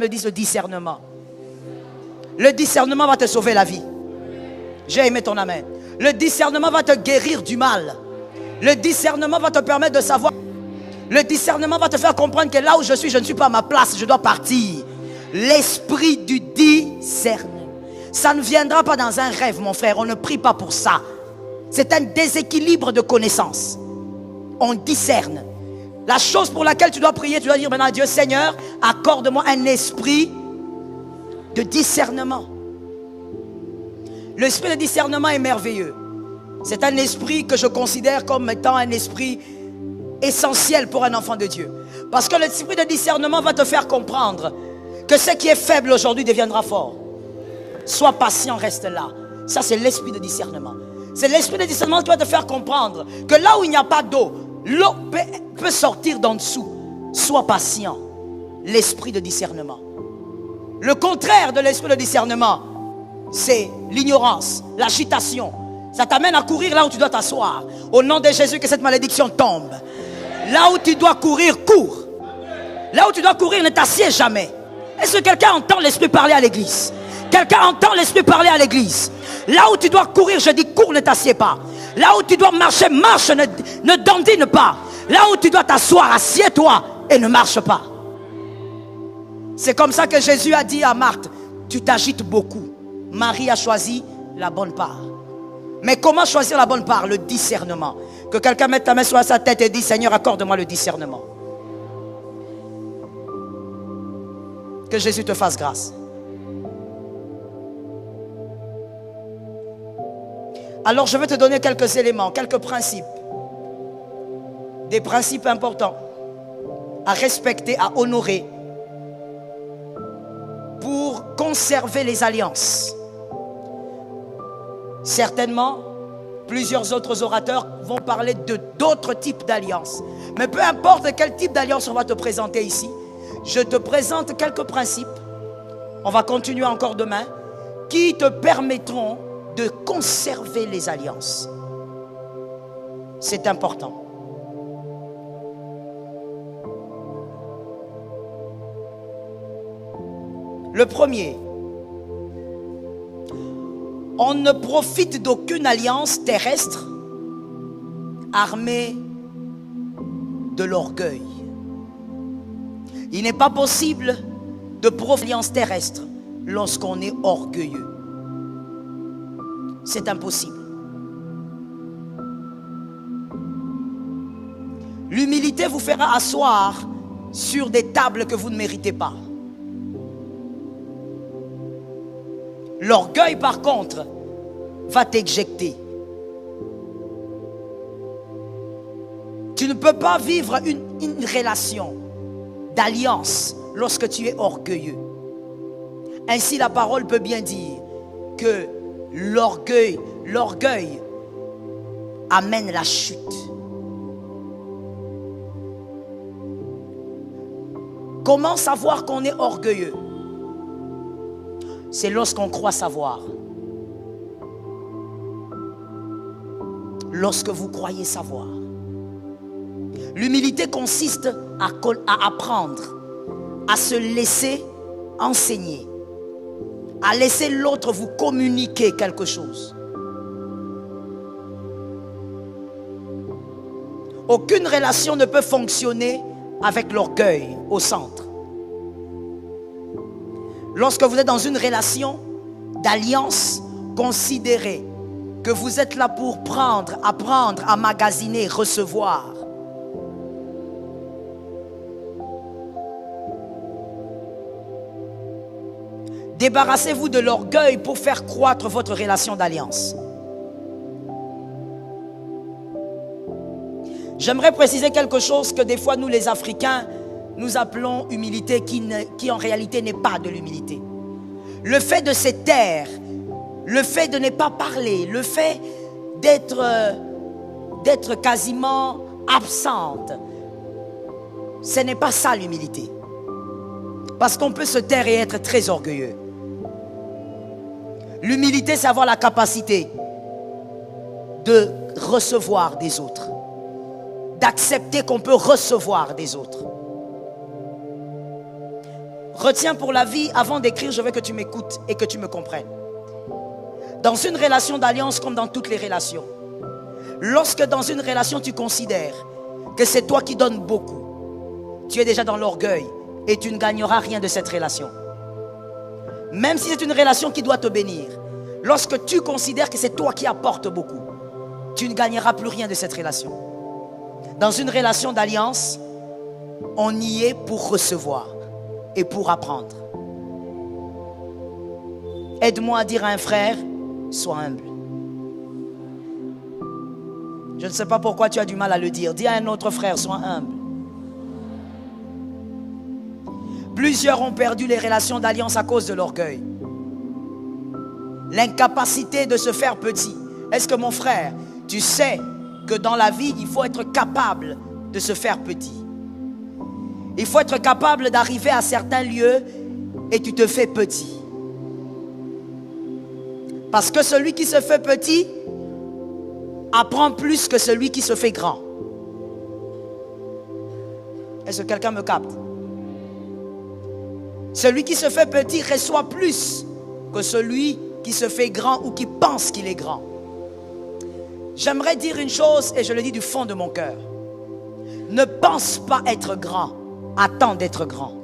Me disent le discernement. Le discernement va te sauver la vie. J'ai aimé ton amen. Le discernement va te guérir du mal. Le discernement va te permettre de savoir. Le discernement va te faire comprendre que là où je suis, je ne suis pas à ma place, je dois partir. L'esprit du discernement. Ça ne viendra pas dans un rêve, mon frère. On ne prie pas pour ça. C'est un déséquilibre de connaissances. On discerne. La chose pour laquelle tu dois prier, tu dois dire maintenant à Dieu, Seigneur, accorde-moi un esprit de discernement. L'esprit de discernement est merveilleux. C'est un esprit que je considère comme étant un esprit essentiel pour un enfant de Dieu. Parce que l'esprit de discernement va te faire comprendre que ce qui est faible aujourd'hui deviendra fort. Sois patient, reste là. Ça, c'est l'esprit de discernement. C'est l'esprit de discernement qui va te faire comprendre que là où il n'y a pas d'eau, l'eau peut sortir d'en dessous. Sois patient. L'esprit de discernement. Le contraire de l'esprit de discernement, c'est l'ignorance, l'agitation. Ça t'amène à courir là où tu dois t'asseoir. Au nom de Jésus, que cette malédiction tombe. Là où tu dois courir, cours. Là où tu dois courir, ne t'assieds jamais. Est-ce que quelqu'un entend l'esprit parler à l'église? Quelqu'un entend l'esprit parler à l'église? Là où tu dois courir, je dis cours, ne t'assieds pas. Là où tu dois marcher, marche, ne dandine pas. Là où tu dois t'asseoir, assieds-toi et ne marche pas. C'est comme ça que Jésus a dit à Marthe, tu t'agites beaucoup. Marie a choisi la bonne part. Mais comment choisir la bonne part? Le discernement. Que quelqu'un mette ta main sur sa tête et dise, Seigneur, accorde-moi le discernement. Que Jésus te fasse grâce. Alors je vais te donner quelques éléments, quelques principes. Des principes importants à respecter, à honorer pour conserver les alliances. Certainement, plusieurs autres orateurs vont parler de d'autres types d'alliances. Mais peu importe quel type d'alliance on va te présenter ici, je te présente quelques principes. On va continuer encore demain, qui te permettront de conserver les alliances. C'est important. Le premier, on ne profite d'aucune alliance terrestre armée de l'orgueil. Il n'est pas possible de profiter d'alliance terrestre lorsqu'on est orgueilleux. C'est impossible. L'humilité vous fera asseoir sur des tables que vous ne méritez pas. L'orgueil, par contre, va t'éjecter. Tu ne peux pas vivre une relation d'alliance lorsque tu es orgueilleux. Ainsi, la parole peut bien dire que l'orgueil amène la chute. Comment savoir qu'on est orgueilleux? C'est lorsqu'on croit savoir. Lorsque vous croyez savoir. L'humilité consiste à apprendre, à se laisser enseigner, à laisser l'autre vous communiquer quelque chose. Aucune relation ne peut fonctionner avec l'orgueil au centre. Lorsque vous êtes dans une relation d'alliance, considérez que vous êtes là pour prendre, apprendre, emmagasiner, recevoir. Débarrassez-vous de l'orgueil pour faire croître votre relation d'alliance. J'aimerais préciser quelque chose que des fois nous les Africains, nous appelons humilité qui en réalité n'est pas de l'humilité. Le fait de se taire, le fait de ne pas parler, le fait d'être quasiment absente, ce n'est pas ça l'humilité. Parce qu'on peut se taire et être très orgueilleux. L'humilité, c'est avoir la capacité de recevoir des autres. D'accepter qu'on peut recevoir des autres. Retiens pour la vie, avant d'écrire, je veux que tu m'écoutes et que tu me comprennes. Dans une relation d'alliance comme dans toutes les relations, lorsque dans une relation tu considères que c'est toi qui donnes beaucoup, tu es déjà dans l'orgueil et tu ne gagneras rien de cette relation. Même si c'est une relation qui doit te bénir, lorsque tu considères que c'est toi qui apportes beaucoup, tu ne gagneras plus rien de cette relation. Dans une relation d'alliance, on y est pour recevoir et pour apprendre. Aide-moi à dire à un frère, sois humble. Je ne sais pas pourquoi tu as du mal à le dire. Dis à un autre frère, sois humble. Plusieurs ont perdu les relations d'alliance à cause de l'orgueil. L'incapacité de se faire petit. Est-ce que mon frère, tu sais que dans la vie, il faut être capable de se faire petit. Il faut être capable d'arriver à certains lieux et tu te fais petit. Parce que celui qui se fait petit apprend plus que celui qui se fait grand. Est-ce que quelqu'un me capte? Celui qui se fait petit reçoit plus que celui qui se fait grand ou qui pense qu'il est grand. J'aimerais dire une chose et je le dis du fond de mon cœur. Ne pense pas être grand, attends d'être grand.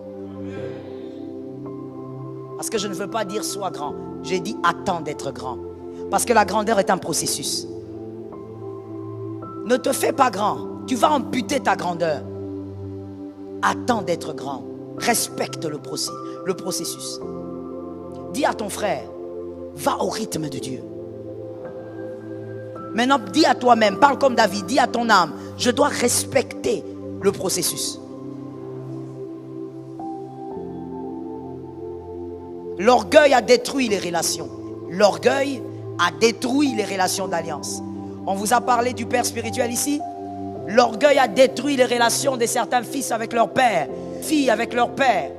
Parce que je ne veux pas dire sois grand. J'ai dit attends d'être grand. Parce que la grandeur est un processus. Ne te fais pas grand. Tu vas amputer ta grandeur. Attends d'être grand. Respecte le processus. Dis à ton frère, va au rythme de Dieu. Maintenant, dis à toi-même, parle comme David, dis à ton âme, je dois respecter le processus. L'orgueil a détruit les relations. L'orgueil a détruit les relations d'alliance. On vous a parlé du père spirituel ici. L'orgueil a détruit les relations de certains fils avec leur père, filles avec leur père.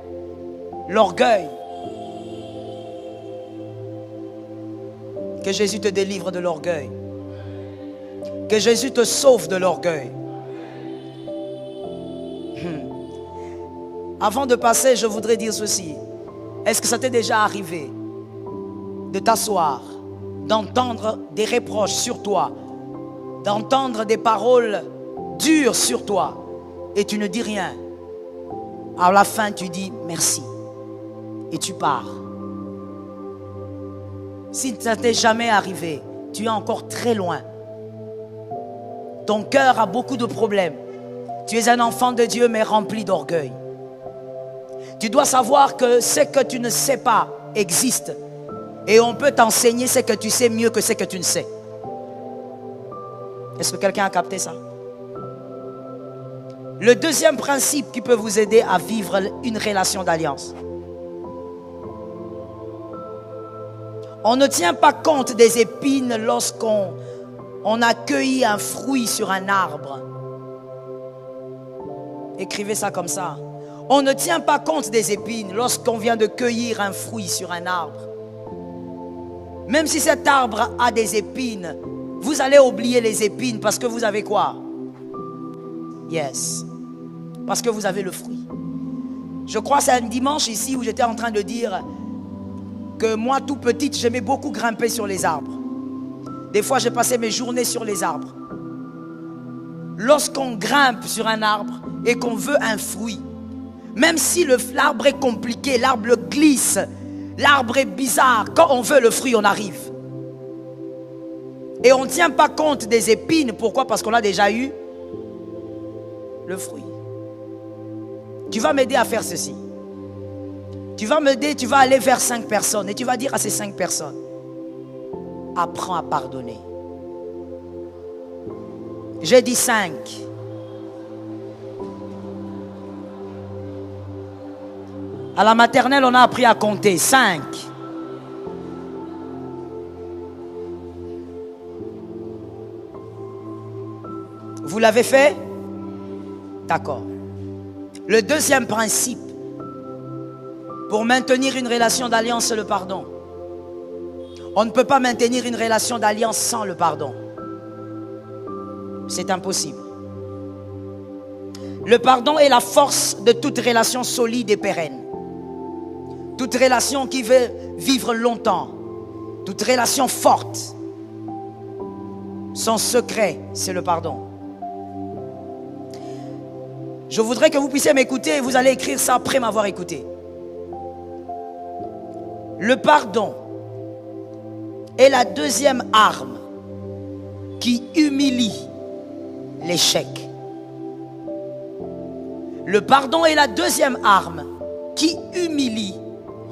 L'orgueil. Que Jésus te délivre de l'orgueil. Que Jésus te sauve de l'orgueil. Avant de passer, je voudrais dire ceci. Est-ce que ça t'est déjà arrivé de t'asseoir, d'entendre des reproches sur toi, d'entendre des paroles dures sur toi et tu ne dis rien? À la fin, tu dis merci et tu pars. Si ça t'est jamais arrivé, tu es encore très loin. Ton cœur a beaucoup de problèmes. Tu es un enfant de Dieu mais rempli d'orgueil. Tu dois savoir que ce que tu ne sais pas existe. Et on peut t'enseigner ce que tu sais mieux que ce que tu ne sais. Est-ce que quelqu'un a capté ça? Le deuxième principe qui peut vous aider à vivre une relation d'alliance. On ne tient pas compte des épines lorsqu'on a cueilli un fruit sur un arbre. Écrivez ça comme ça. On ne tient pas compte des épines lorsqu'on vient de cueillir un fruit sur un arbre. Même si cet arbre a des épines, vous allez oublier les épines parce que vous avez quoi? Yes. Parce que vous avez le fruit. Je crois que c'est un dimanche ici où j'étais en train de dire que moi, tout petite, j'aimais beaucoup grimper sur les arbres. Des fois, j'ai passé mes journées sur les arbres. Lorsqu'on grimpe sur un arbre et qu'on veut un fruit, même si l'arbre est compliqué, l'arbre glisse, l'arbre est bizarre, quand on veut le fruit, on arrive. Et on ne tient pas compte des épines. Pourquoi? Parce qu'on a déjà eu le fruit. Tu vas m'aider à faire ceci. Tu vas m'aider, tu vas aller vers 5 personnes et tu vas dire à ces 5 personnes, apprends à pardonner. J'ai dit 5. À la maternelle, on a appris à compter. 5. Vous l'avez fait? D'accord. Le deuxième principe pour maintenir une relation d'alliance, c'est le pardon. On ne peut pas maintenir une relation d'alliance sans le pardon. C'est impossible. Le pardon est la force de toute relation solide et pérenne. toute relation qui veut vivre longtemps, toute relation forte, son secret, c'est le pardon. Je voudrais que vous puissiez m'écouter et vous allez écrire ça après m'avoir écouté. Le pardon est la deuxième arme qui humilie l'échec. Le pardon est la deuxième arme qui humilie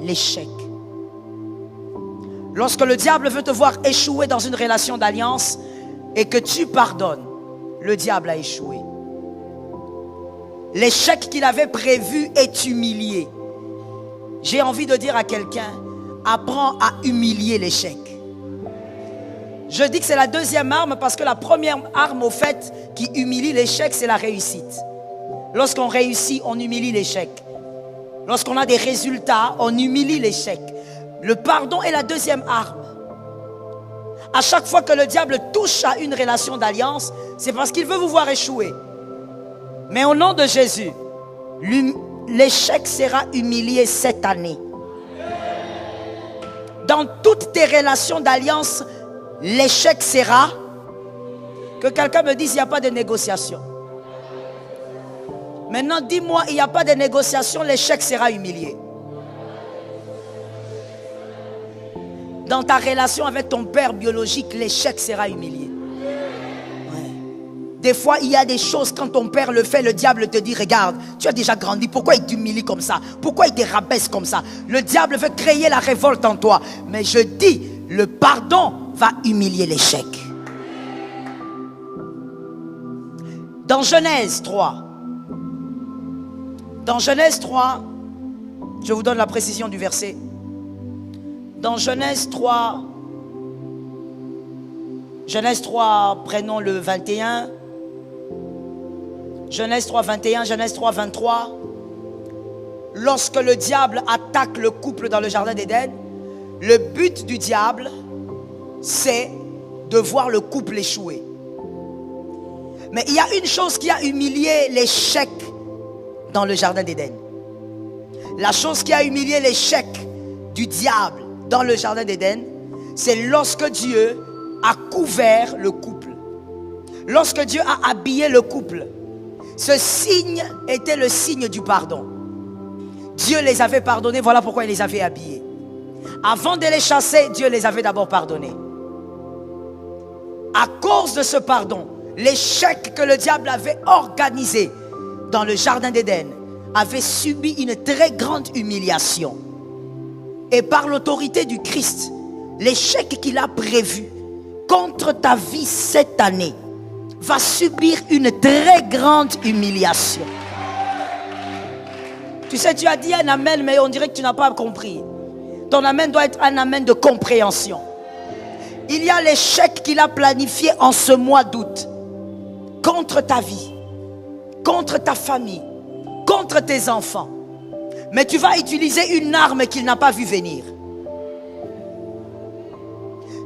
l'échec. Lorsque le diable veut te voir échouer dans une relation d'alliance et que tu pardonnes, le diable a échoué. L'échec qu'il avait prévu est humilié. J'ai envie de dire à quelqu'un, apprends à humilier l'échec. Je dis que c'est la deuxième arme parce que la première arme au fait qui humilie l'échec, c'est la réussite. Lorsqu'on réussit, on humilie l'échec. Lorsqu'on a des résultats, on humilie l'échec. Le pardon est la deuxième arme. À chaque fois que le diable touche à une relation d'alliance, c'est parce qu'il veut vous voir échouer. Mais au nom de Jésus, l'échec sera humilié cette année. Dans toutes tes relations d'alliance, l'échec sera... Que quelqu'un me dise, il n'y a pas de négociation. Maintenant, dis-moi, il n'y a pas de négociation, l'échec sera humilié. Dans ta relation avec ton père biologique, l'échec sera humilié. Ouais. Des fois, il y a des choses, quand ton père le fait, le diable te dit, regarde, tu as déjà grandi, pourquoi il t'humilie comme ça? Pourquoi il te rabaisse comme ça? Le diable veut créer la révolte en toi. Mais je dis, le pardon va humilier l'échec. Dans Genèse 3, je vous donne la précision du verset. Dans Genèse 3, prenons le 21. Genèse 3, 21, Genèse 3, 23. Lorsque le diable attaque le couple dans le jardin d'Éden, le but du diable, c'est de voir le couple échouer. Mais il y a une chose qui a humilié l'échec dans le jardin d'Éden. La chose qui a humilié l'échec du diable dans le jardin d'Éden, c'est lorsque Dieu a couvert le couple. Lorsque Dieu a habillé le couple, ce signe était le signe du pardon. Dieu les avait pardonnés, voilà pourquoi il les avait habillés. Avant de les chasser, Dieu les avait d'abord pardonnés. À cause de ce pardon, l'échec que le diable avait organisé dans le jardin d'Éden avait subi une très grande humiliation. Et par l'autorité du Christ, l'échec qu'il a prévu contre ta vie cette année va subir une très grande humiliation. Tu sais, tu as dit un amen, mais on dirait que tu n'as pas compris. Ton amen doit être un amen de compréhension. Il y a l'échec qu'il a planifié en ce mois d'août contre ta vie, contre ta famille, contre tes enfants. Mais tu vas utiliser une arme qu'il n'a pas vu venir.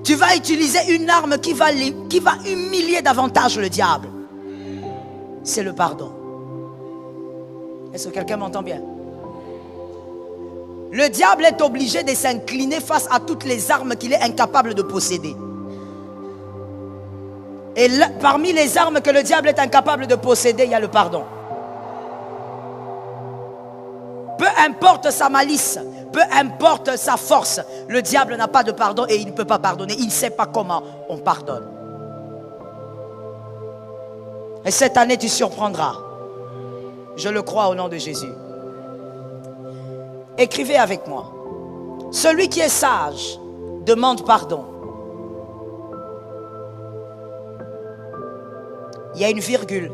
Tu vas utiliser une arme qui va humilier davantage le diable. C'est le pardon. Est-ce que quelqu'un m'entend bien? Le diable est obligé de s'incliner face à toutes les armes qu'il est incapable de posséder. Et là, parmi les armes que le diable est incapable de posséder, il y a le pardon. Peu importe sa malice, peu importe sa force, le diable n'a pas de pardon et il ne peut pas pardonner. Il ne sait pas comment on pardonne. Et cette année, tu surprendras. Je le crois au nom de Jésus. Écrivez avec moi. Celui qui est sage demande pardon. Il y a une virgule.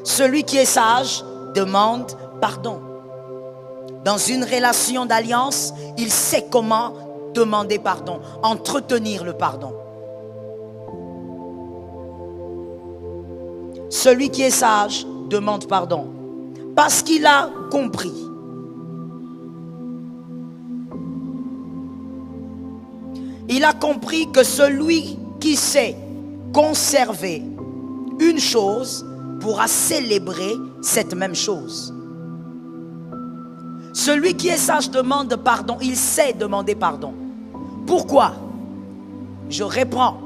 Celui qui est sage demande pardon. Dans une relation d'alliance, il sait comment demander pardon, entretenir le pardon. Celui qui est sage demande pardon parce qu'il a compris. Il a compris que celui qui sait conserver une chose pourra célébrer cette même chose. Celui qui est sage demande pardon. Il sait demander pardon. Pourquoi? Je reprends.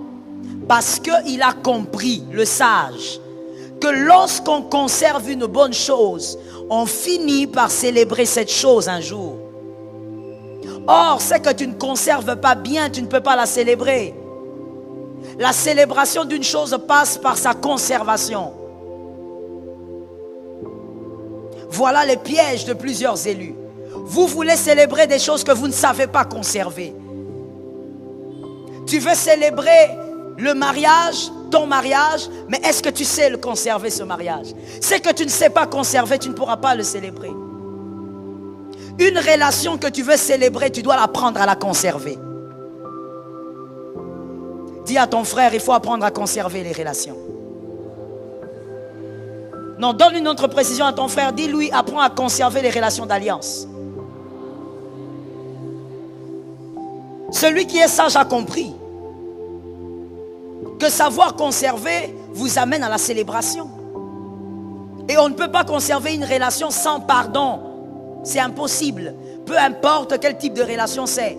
Parce qu'il a compris, le sage, que lorsqu'on conserve une bonne chose, on finit par célébrer cette chose un jour. Or, c'est que tu ne conserves pas bien, tu ne peux pas la célébrer. La célébration d'une chose passe par sa conservation. Voilà les pièges de plusieurs élus. Vous voulez célébrer des choses que vous ne savez pas conserver. Tu veux célébrer le mariage, ton mariage, mais est-ce que tu sais le conserver, ce mariage? C'est que tu ne sais pas conserver, tu ne pourras pas le célébrer. Une relation que tu veux célébrer, tu dois apprendre à la conserver. Dis à ton frère, il faut apprendre à conserver les relations. Non, donne une autre précision à ton frère. Dis-lui, apprends à conserver les relations d'alliance. Celui qui est sage a compris que savoir conserver vous amène à la célébration. Et on ne peut pas conserver une relation sans pardon. C'est impossible. Peu importe quel type de relation c'est.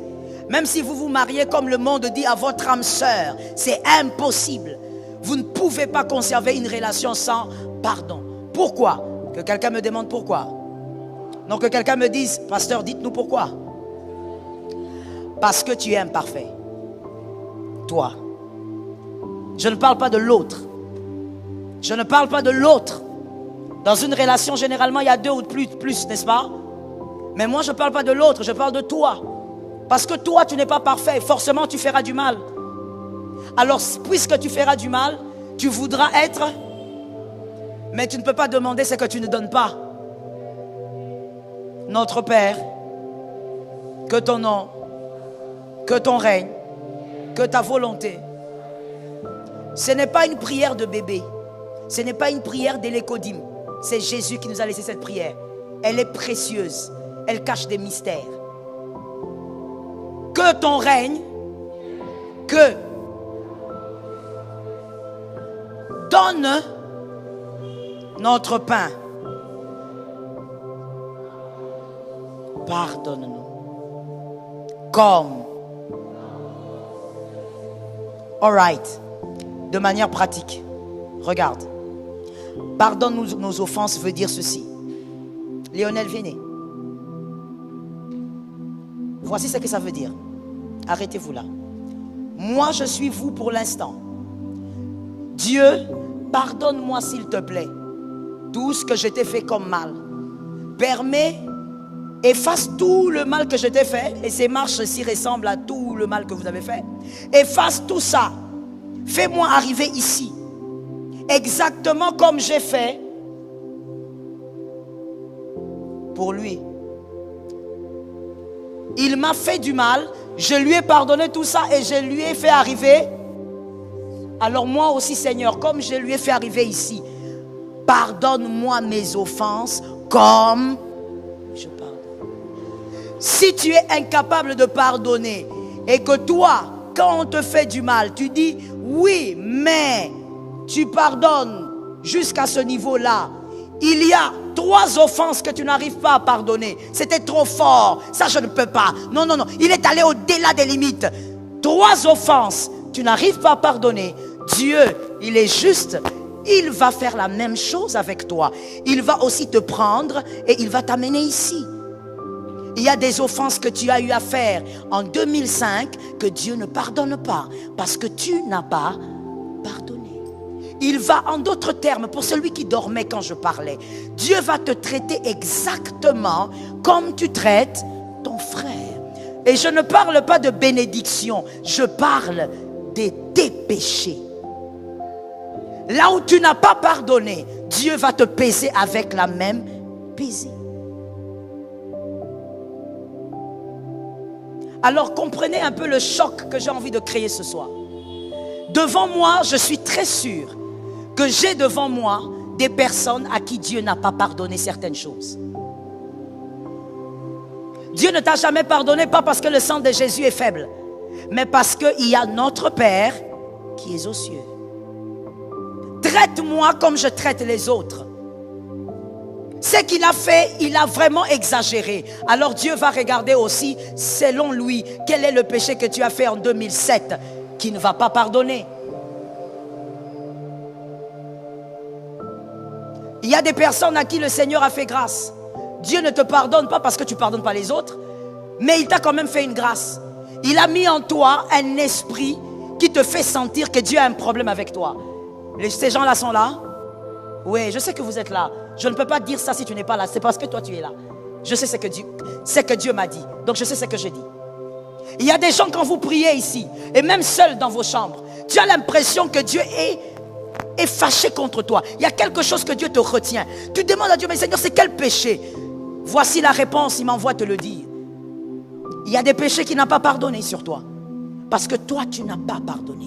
Même si vous vous mariez comme le monde dit à votre âme sœur, c'est impossible. Vous ne pouvez pas conserver une relation sans pardon. Pourquoi? Que quelqu'un me demande pourquoi. Non, que quelqu'un me dise, pasteur, dites-nous pourquoi. Parce que tu es imparfait. Toi. Je ne parle pas de l'autre. Je ne parle pas de l'autre. Dans une relation, généralement, il y a deux ou plus, n'est-ce pas? Mais moi, je ne parle pas de l'autre, je parle de toi. Parce que toi, tu n'es pas parfait. Forcément, tu feras du mal. Alors, puisque tu feras du mal, tu voudras être... Mais tu ne peux pas demander ce que tu ne donnes pas. Notre Père, que ton nom, que ton règne, que ta volonté. Ce n'est pas une prière de bébé. Ce n'est pas une prière d'élécodim. C'est Jésus qui nous a laissé cette prière. Elle est précieuse. Elle cache des mystères. Que ton règne, que donne notre pain. Pardonne-nous. Comme. All right. De manière pratique. Regarde. Pardonne-nous nos offenses veut dire ceci. Lionel, venez. Voici ce que ça veut dire. Arrêtez-vous là. Moi, je suis vous pour l'instant. Dieu, pardonne-moi s'il te plaît. Tout ce que je t'ai fait comme mal. Permets, efface tout le mal que je t'ai fait. Et ces marches-ci ressemblent à tout le mal que vous avez fait. Efface tout ça. Fais-moi arriver ici. Exactement comme j'ai fait pour lui. Il m'a fait du mal, je lui ai pardonné tout ça et je lui ai fait arriver. Alors moi aussi, Seigneur, comme je lui ai fait arriver ici, pardonne-moi mes offenses comme je pardonne. Si tu es incapable de pardonner et que toi, quand on te fait du mal, tu dis oui, mais tu pardonnes jusqu'à ce niveau-là. Il y a 3 offenses que tu n'arrives pas à pardonner. C'était trop fort. Ça, je ne peux pas. Non, non, non. Il est allé au-delà des limites. 3 offenses. Tu n'arrives pas à pardonner. Dieu, il est juste. Il va faire la même chose avec toi. Il va aussi te prendre et il va t'amener ici. Il y a des offenses que tu as eu à faire en 2005 que Dieu ne pardonne pas parce que tu n'as pas pardonné. Il va, en d'autres termes, pour celui qui dormait quand je parlais, Dieu va te traiter exactement comme tu traites ton frère. Et je ne parle pas de bénédiction, je parle de tes péchés. Là où tu n'as pas pardonné, Dieu va te peser avec la même pesée. Alors comprenez un peu le choc que j'ai envie de créer ce soir. Devant moi, je suis très sûr que j'ai devant moi des personnes à qui Dieu n'a pas pardonné certaines choses. Dieu ne t'a jamais pardonné, pas parce que le sang de Jésus est faible, mais parce qu'il y a notre Père qui est aux cieux. Traite-moi comme je traite les autres. Ce qu'il a fait, il a vraiment exagéré. Alors Dieu va regarder aussi, selon lui, quel est le péché que tu as fait en 2007 qui ne va pas pardonner. Il y a des personnes à qui le Seigneur a fait grâce. Dieu ne te pardonne pas parce que tu ne pardonnes pas les autres, mais il t'a quand même fait une grâce. Il a mis en toi un esprit qui te fait sentir que Dieu a un problème avec toi. Ces gens-là sont là? Oui, je sais que vous êtes là. Je ne peux pas dire ça si tu n'es pas là. C'est parce que toi tu es là. Je sais ce que Dieu m'a dit. Donc je sais ce que je dis. Il y a des gens quand vous priez ici, et même seul dans vos chambres, tu as l'impression que Dieu est fâché contre toi. Il y a quelque chose que Dieu te retient. Tu demandes à Dieu, mais Seigneur, c'est quel péché? Voici la réponse, il m'envoie te le dire. Il y a des péchés qu'il n'a pas pardonné sur toi. Parce que toi, tu n'as pas pardonné.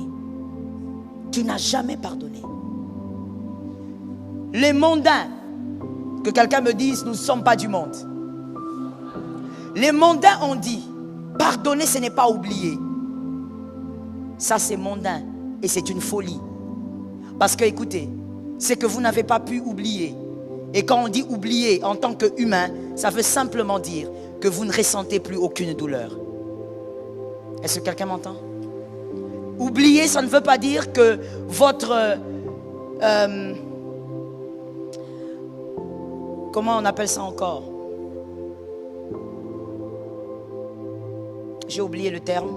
Tu n'as jamais pardonné. Les mondains, que quelqu'un me dise, nous ne sommes pas du monde. Les mondains ont dit, pardonner, ce n'est pas oublier. Ça, c'est mondain et c'est une folie. Parce que, écoutez, c'est que vous n'avez pas pu oublier. Et quand on dit oublier en tant qu'humain, ça veut simplement dire que vous ne ressentez plus aucune douleur. Est-ce que quelqu'un m'entend? Oublier, ça ne veut pas dire que votre... comment on appelle ça encore? J'ai oublié le terme.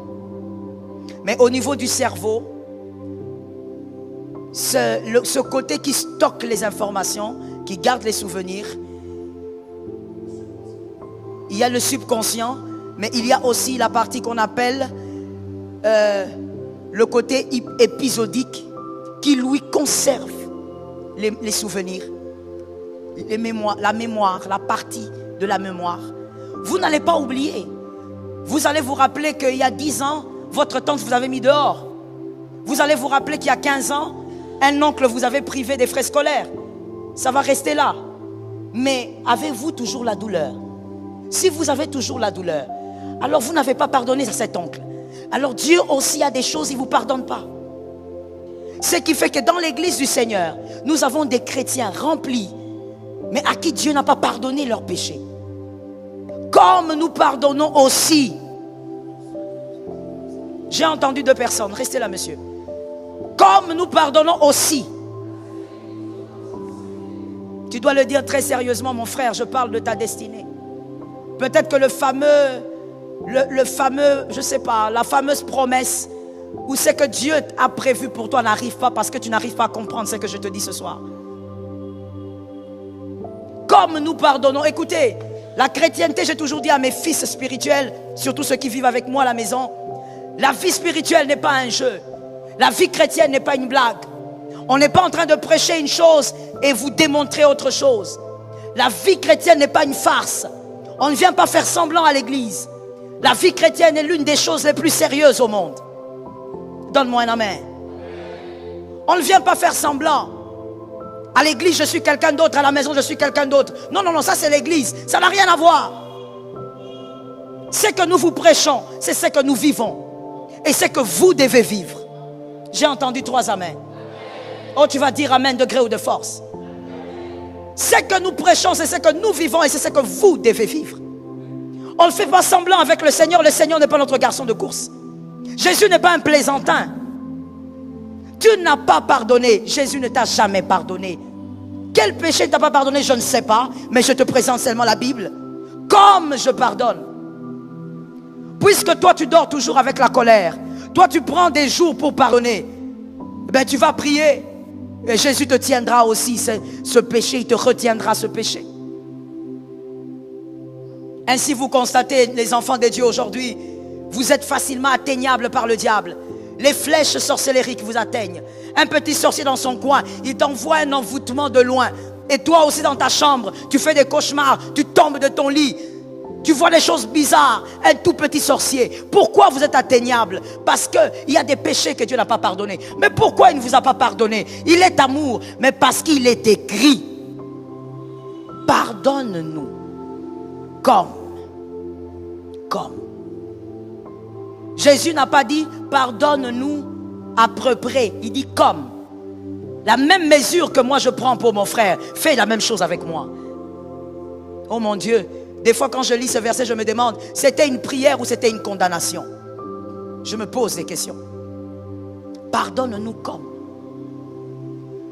Mais au niveau du cerveau, ce côté qui stocke les informations, qui garde les souvenirs, il y a le subconscient, mais il y a aussi la partie qu'on appelle le côté épisodique qui lui conserve les souvenirs, les mémoires, la partie de la mémoire. Vous n'allez pas oublier. Vous allez vous rappeler qu'il y a 10 ans, votre tante vous avait mis dehors. Vous allez vous rappeler qu'il y a 15 ans, un oncle vous avait privé des frais scolaires. Ça va rester là. Mais avez-vous toujours la douleur? Si vous avez toujours la douleur, alors vous n'avez pas pardonné à cet oncle. Alors Dieu aussi a des choses, il ne vous pardonne pas. Ce qui fait que dans l'église du Seigneur, nous avons des chrétiens remplis, mais à qui Dieu n'a pas pardonné leurs péchés. Comme nous pardonnons aussi. J'ai entendu 2 personnes, restez là monsieur. Comme nous pardonnons aussi. Tu dois le dire très sérieusement mon frère, je parle de ta destinée. Peut-être que le fameux, je sais pas, la fameuse promesse où c'est que Dieu a prévu pour toi n'arrive pas parce que tu n'arrives pas à comprendre ce que je te dis ce soir. Comme nous pardonnons, écoutez, la chrétienté, j'ai toujours dit à mes fils spirituels, surtout ceux qui vivent avec moi à la maison, la vie spirituelle n'est pas un jeu. La vie chrétienne n'est pas une blague. On n'est pas en train de prêcher une chose et vous démontrer autre chose. La vie chrétienne n'est pas une farce. On ne vient pas faire semblant à l'église. La vie chrétienne est l'une des choses les plus sérieuses au monde. Donne-moi un amen. On ne vient pas faire semblant. À l'église, je suis quelqu'un d'autre. À la maison, je suis quelqu'un d'autre. Non, non, non, ça c'est l'église. Ça n'a rien à voir. Ce que nous vous prêchons, c'est ce que nous vivons. Et c'est que vous devez vivre. J'ai entendu 3 amens. Oh, tu vas dire amen de gré ou de force. Ce que nous prêchons, c'est ce que nous vivons et c'est ce que vous devez vivre. On ne fait pas semblant avec le Seigneur. Le Seigneur n'est pas notre garçon de course. Jésus n'est pas un plaisantin. Tu n'as pas pardonné. Jésus ne t'a jamais pardonné. Quel péché ne t'a pas pardonné, je ne sais pas. Mais je te présente seulement la Bible. Comme je pardonne. Puisque toi tu dors toujours avec la colère. Toi tu prends des jours pour pardonner. Ben tu vas prier. Et Jésus te tiendra aussi ce péché. Il te retiendra ce péché. Ainsi vous constatez, les enfants de Dieu aujourd'hui, vous êtes facilement atteignables par le diable. Les flèches sorcellériques vous atteignent. Un petit sorcier dans son coin, il t'envoie un envoûtement de loin. Et toi aussi dans ta chambre, tu fais des cauchemars, tu tombes de ton lit. Tu vois des choses bizarres, un tout petit sorcier. Pourquoi vous êtes atteignable? Parce qu'il y a des péchés que Dieu n'a pas pardonnés. Mais pourquoi il ne vous a pas pardonné? Il est amour, mais parce qu'il est écrit. Pardonne-nous comme. Jésus n'a pas dit pardonne-nous à peu près. Il dit comme. La même mesure que moi je prends pour mon frère, fais la même chose avec moi. Oh mon Dieu, des fois quand je lis ce verset, je me demande, c'était une prière ou c'était une condamnation? Je me pose des questions. Pardonne-nous comme.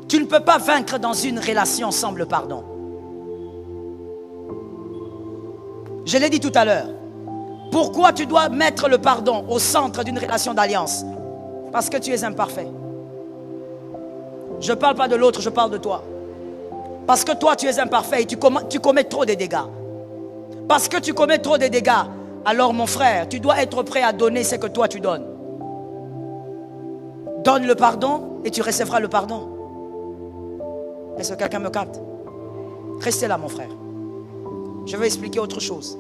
Tu ne peux pas vaincre dans une relation sans le pardon. Je l'ai dit tout à l'heure. Pourquoi tu dois mettre le pardon au centre d'une relation d'alliance? Parce que tu es imparfait. Je ne parle pas de l'autre, je parle de toi. Parce que toi, tu es imparfait et tu commets trop de dégâts. Parce que tu commets trop de dégâts, alors mon frère, tu dois être prêt à donner ce que toi tu donnes. Donne le pardon et tu recevras le pardon. Est-ce que quelqu'un me capte? Restez là, mon frère. Je vais expliquer autre chose.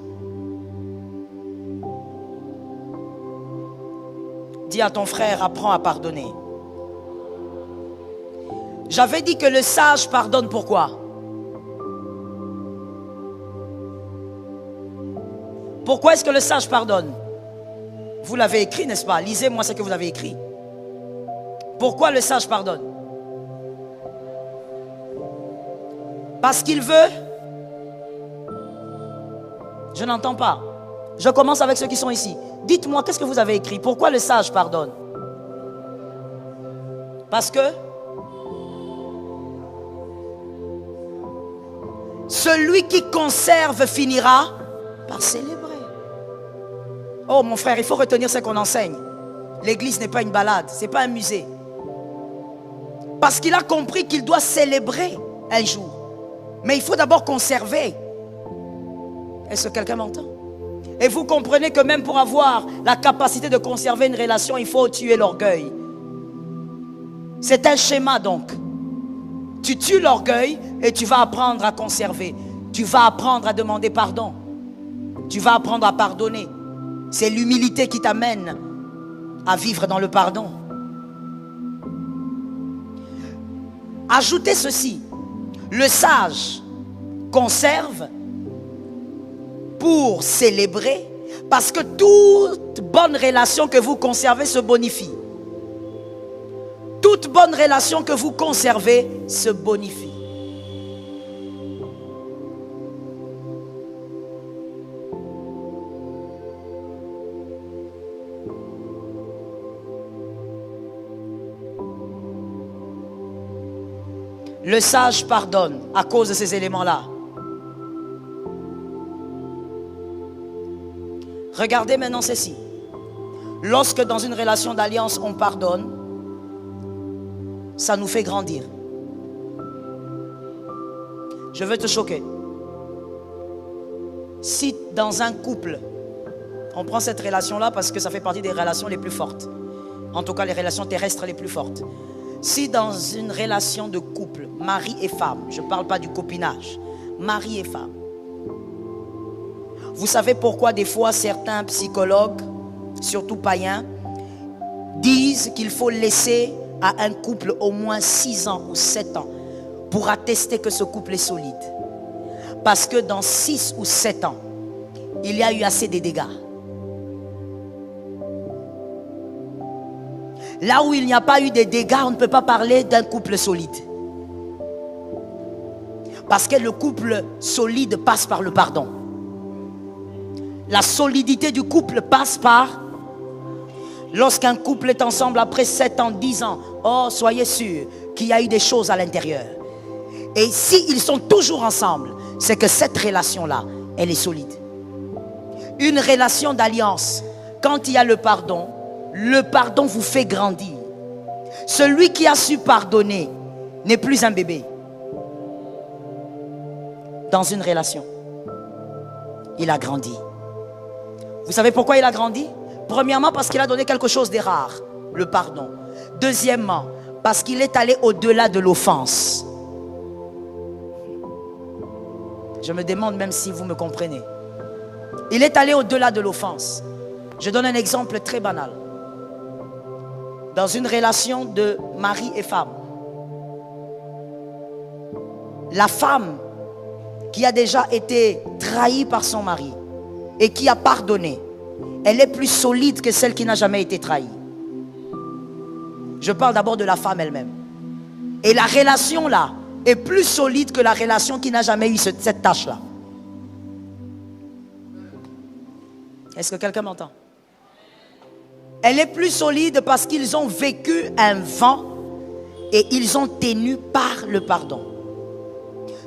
Dis à ton frère, apprends à pardonner. J'avais dit que le sage pardonne pourquoi? Pourquoi est-ce que le sage pardonne? Vous l'avez écrit, n'est-ce pas? Lisez-moi ce que vous avez écrit. Pourquoi le sage pardonne? Parce qu'il veut. Je n'entends pas. Je commence avec ceux qui sont ici. Dites-moi, qu'est-ce que vous avez écrit? Pourquoi le sage pardonne? Parce que celui qui conserve finira par célébrer. Oh mon frère, il faut retenir ce qu'on enseigne. L'église n'est pas une balade, ce n'est pas un musée. Parce qu'il a compris qu'il doit célébrer un jour. Mais il faut d'abord conserver. Est-ce que quelqu'un m'entend? Et vous comprenez que même pour avoir la capacité de conserver une relation, il faut tuer l'orgueil. C'est un schéma donc. Tu tues l'orgueil et tu vas apprendre à conserver. Tu vas apprendre à demander pardon. Tu vas apprendre à pardonner. C'est l'humilité qui t'amène à vivre dans le pardon. Ajoutez ceci. Le sage conserve pour célébrer, parce que toute bonne relation que vous conservez se bonifie. Toute bonne relation que vous conservez se bonifie. Le sage pardonne à cause de ces éléments-là. Regardez maintenant ceci. Lorsque dans une relation d'alliance on pardonne, ça nous fait grandir. Je veux te choquer. Si dans un couple, on prend cette relation-là parce que ça fait partie des relations les plus fortes, en tout cas les relations terrestres les plus fortes. Si dans une relation de couple, mari et femme, je ne parle pas du copinage, mari et femme, vous savez pourquoi des fois certains psychologues, surtout païens, disent qu'il faut laisser à un couple au moins 6 ans ou 7 ans pour attester que ce couple est solide. Parce que dans 6 ou 7 ans, il y a eu assez de dégâts. Là où il n'y a pas eu de dégâts, on ne peut pas parler d'un couple solide. Parce que le couple solide passe par le pardon. La solidité du couple passe par... Lorsqu'un couple est ensemble après 7 ans, 10 ans, oh, soyez sûr qu'il y a eu des choses à l'intérieur. Et s'ils sont toujours ensemble, c'est que cette relation-là, elle est solide. Une relation d'alliance, quand il y a le pardon vous fait grandir. Celui qui a su pardonner n'est plus un bébé. Dans une relation, il a grandi. Vous savez pourquoi il a grandi? Premièrement, parce qu'il a donné quelque chose de rare, le pardon. Deuxièmement, parce qu'il est allé au-delà de l'offense. Je me demande même si vous me comprenez. Il est allé au-delà de l'offense. Je donne un exemple très banal. Dans une relation de mari et femme, la femme qui a déjà été trahie par son mari et qui a pardonné, elle est plus solide que celle qui n'a jamais été trahie. Je parle d'abord de la femme elle-même. Et la relation là est plus solide que la relation qui n'a jamais eu cette tâche là. Est-ce que quelqu'un m'entend? Elle est plus solide parce qu'ils ont vécu un vent et ils ont tenu par le pardon.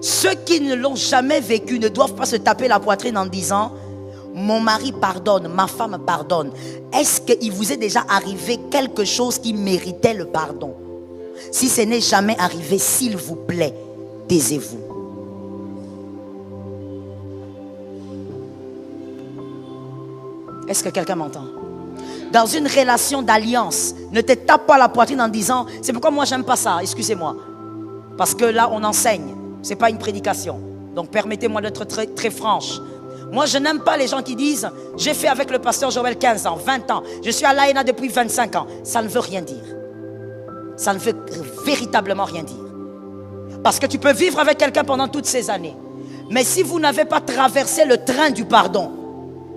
Ceux qui ne l'ont jamais vécu ne doivent pas se taper la poitrine en disant « Mon mari pardonne, ma femme pardonne ». Est-ce qu'il vous est déjà arrivé quelque chose qui méritait le pardon? Si ce n'est jamais arrivé, s'il vous plaît, taisez-vous. Est-ce que quelqu'un m'entend? Dans une relation d'alliance, ne te tape pas la poitrine en disant « C'est pourquoi moi j'aime pas ça, excusez-moi ». Parce que là on enseigne, ce n'est pas une prédication. Donc permettez-moi d'être très, très franche. Moi je n'aime pas les gens qui disent « J'ai fait avec le pasteur Joël 15 ans, 20 ans, je suis à l'AENA depuis 25 ans ». Ça ne veut rien dire. Ça ne veut véritablement rien dire. Parce que tu peux vivre avec quelqu'un pendant toutes ces années. Mais si vous n'avez pas traversé le train du pardon,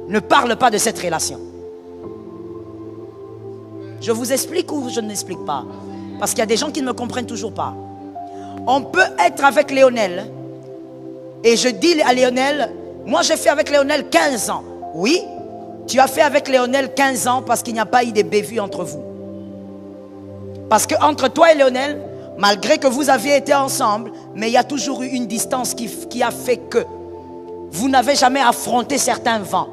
ne parle pas de cette relation. Je vous explique ou je ne l'explique pas? Parce qu'il y a des gens qui ne me comprennent toujours pas. On peut être avec Léonel. Et je dis à Léonel, moi j'ai fait avec Léonel 15 ans. Oui, tu as fait avec Léonel 15 ans parce qu'il n'y a pas eu de bévues entre vous. Parce qu'entre toi et Léonel, malgré que vous aviez été ensemble, mais il y a toujours eu une distance qui a fait que vous n'avez jamais affronté certains vents.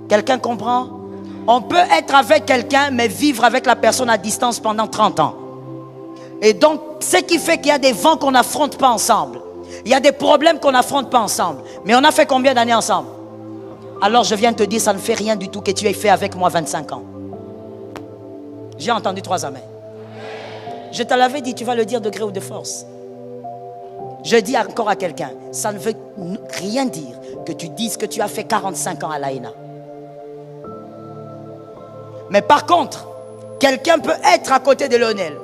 Quelqu'un comprend? On peut être avec quelqu'un, mais vivre avec la personne à distance pendant 30 ans. Et donc, ce qui fait qu'il y a des vents qu'on n'affronte pas ensemble. Il y a des problèmes qu'on n'affronte pas ensemble. Mais on a fait combien d'années ensemble? Alors je viens te dire, ça ne fait rien du tout que tu aies fait avec moi 25 ans. J'ai entendu 3 amens. Je te l'avais dit, tu vas le dire de gré ou de force. Je dis encore à quelqu'un, ça ne veut rien dire que tu dises que tu as fait 45 ans à l'AENA. Mais par contre, quelqu'un peut être à côté de Léonel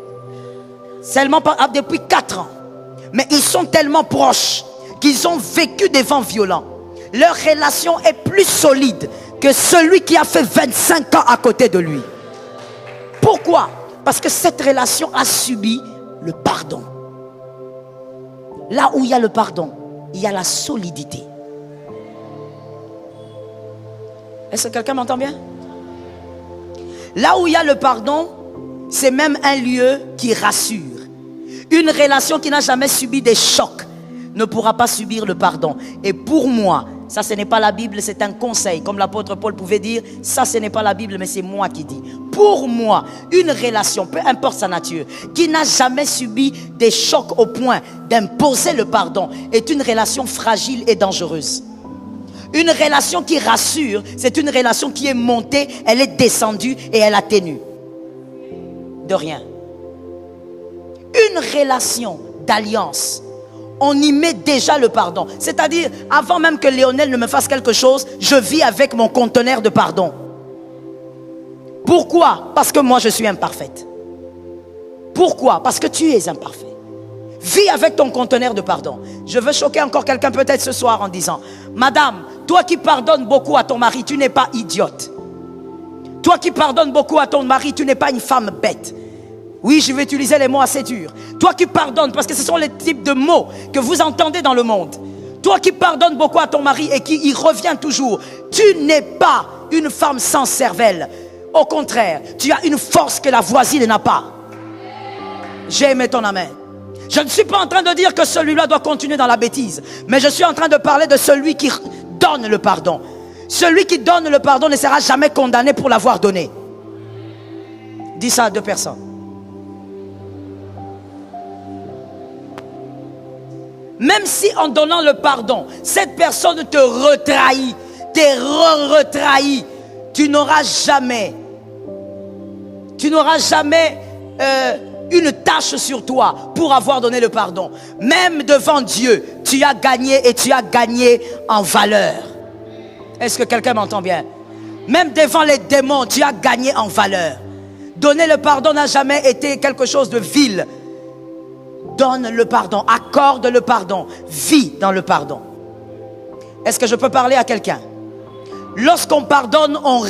seulement depuis 4 ans. Mais ils sont tellement proches qu'ils ont vécu des vents violents. Leur relation est plus solide que celui qui a fait 25 ans à côté de lui. Pourquoi? Parce que cette relation a subi le pardon. Là où il y a le pardon, il y a la solidité. Est-ce que quelqu'un m'entend bien? Là où il y a le pardon, c'est même un lieu qui rassure. Une relation qui n'a jamais subi des chocs ne pourra pas subir le pardon. Et pour moi, ça ce n'est pas la Bible, c'est un conseil. Comme l'apôtre Paul pouvait dire, ça ce n'est pas la Bible, mais c'est moi qui dis. Pour moi, une relation, peu importe sa nature, qui n'a jamais subi des chocs au point d'imposer le pardon, est une relation fragile et dangereuse. Une relation qui rassure, c'est une relation qui est montée, elle est descendue et elle atténue. De rien. Une relation d'alliance, on y met déjà le pardon. C'est-à-dire, avant même que Léonel ne me fasse quelque chose, je vis avec mon conteneur de pardon. Pourquoi? Parce que moi je suis imparfaite. Pourquoi? Parce que tu es imparfait. Vis avec ton conteneur de pardon. Je veux choquer encore quelqu'un peut-être ce soir en disant, Madame, toi qui pardonnes beaucoup à ton mari, tu n'es pas idiote. Toi qui pardonnes beaucoup à ton mari, tu n'es pas une femme bête. Oui, je vais utiliser les mots assez durs. Toi qui pardonnes, parce que ce sont les types de mots que vous entendez dans le monde. Toi qui pardonnes beaucoup à ton mari et qui y revient toujours, tu n'es pas une femme sans cervelle. Au contraire, tu as une force que la voisine n'a pas. J'ai aimé ton amen. Je ne suis pas en train de dire que celui-là doit continuer dans la bêtise, mais je suis en train de parler de celui qui donne le pardon. Celui qui donne le pardon ne sera jamais condamné pour l'avoir donné. Dis ça à 2 personnes. Même si en donnant le pardon, cette personne te retrahit, retrahit, tu n'auras jamais une tâche sur toi pour avoir donné le pardon. Même devant Dieu, tu as gagné et tu as gagné en valeur. Est-ce que quelqu'un m'entend bien? Même devant les démons, tu as gagné en valeur. Donner le pardon n'a jamais été quelque chose de vil. Donne le pardon, accorde le pardon, vis dans le pardon. Est-ce que je peux parler à quelqu'un? Lorsqu'on pardonne, on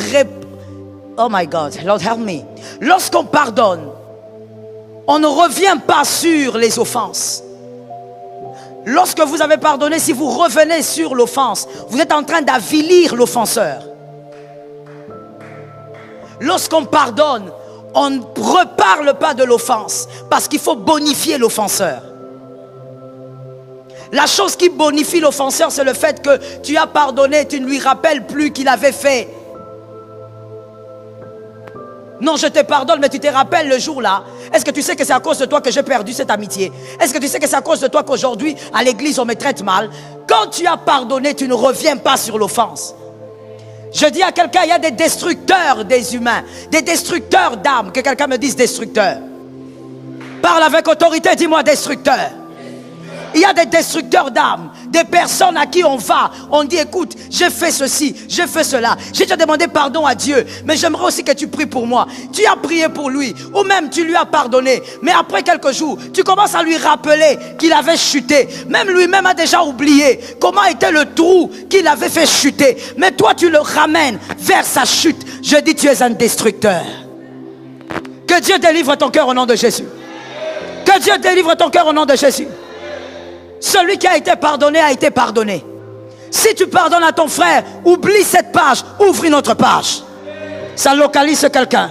Oh my God, Lord help me. Lorsqu'on pardonne, on ne revient pas sur les offenses. Lorsque vous avez pardonné, si vous revenez sur l'offense, vous êtes en train d'avilir l'offenseur. Lorsqu'on pardonne, on ne reparle pas de l'offense parce qu'il faut bonifier l'offenseur. La chose qui bonifie l'offenseur, c'est le fait que tu as pardonné, tu ne lui rappelles plus qu'il avait fait. Non, je te pardonne, mais tu te rappelles le jour-là. Est-ce que tu sais que c'est à cause de toi que j'ai perdu cette amitié? Est-ce que tu sais que c'est à cause de toi qu'aujourd'hui, à l'église, on me traite mal? Quand tu as pardonné, tu ne reviens pas sur l'offense. Je dis à quelqu'un, il y a des destructeurs des humains, des destructeurs d'âmes. Que quelqu'un me dise destructeur. Parle avec autorité, dis-moi destructeur. Il y a des destructeurs d'âmes, des personnes à qui on va, on dit écoute, j'ai fait ceci, j'ai fait cela, j'ai déjà demandé pardon à Dieu, mais j'aimerais aussi que tu pries pour moi. Tu as prié pour lui, ou même tu lui as pardonné, mais après quelques jours, tu commences à lui rappeler qu'il avait chuté. Même lui-même a déjà oublié comment était le trou qu'il avait fait chuter, mais toi tu le ramènes vers sa chute. Je dis tu es un destructeur. Que Dieu délivre ton cœur au nom de Jésus. Que Dieu délivre ton cœur au nom de Jésus. Celui qui a été pardonné a été pardonné. Si tu pardonnes à ton frère, oublie cette page, ouvre une autre page. Ça localise quelqu'un.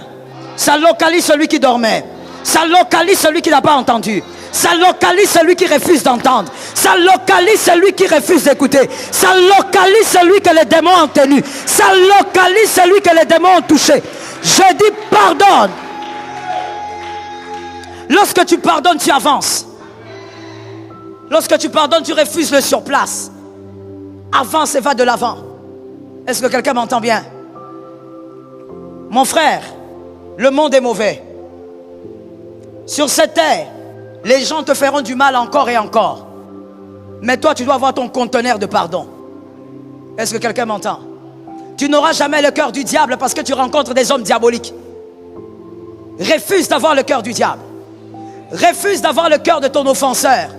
Ça localise celui qui dormait. Ça localise celui qui n'a pas entendu. Ça localise celui qui refuse d'entendre. Ça localise celui qui refuse d'écouter. Ça localise celui que les démons ont tenu. Ça localise celui que les démons ont touché. Je dis pardonne. Lorsque tu pardonnes, tu avances. Lorsque tu pardonnes, tu refuses le surplace. Avance et va de l'avant. Est-ce que quelqu'un m'entend bien? Mon frère, le monde est mauvais. Sur cette terre, les gens te feront du mal encore et encore. Mais toi, tu dois avoir ton conteneur de pardon. Est-ce que quelqu'un m'entend? Tu n'auras jamais le cœur du diable parce que tu rencontres des hommes diaboliques. Refuse d'avoir le cœur du diable. Refuse d'avoir le cœur de ton offenseur.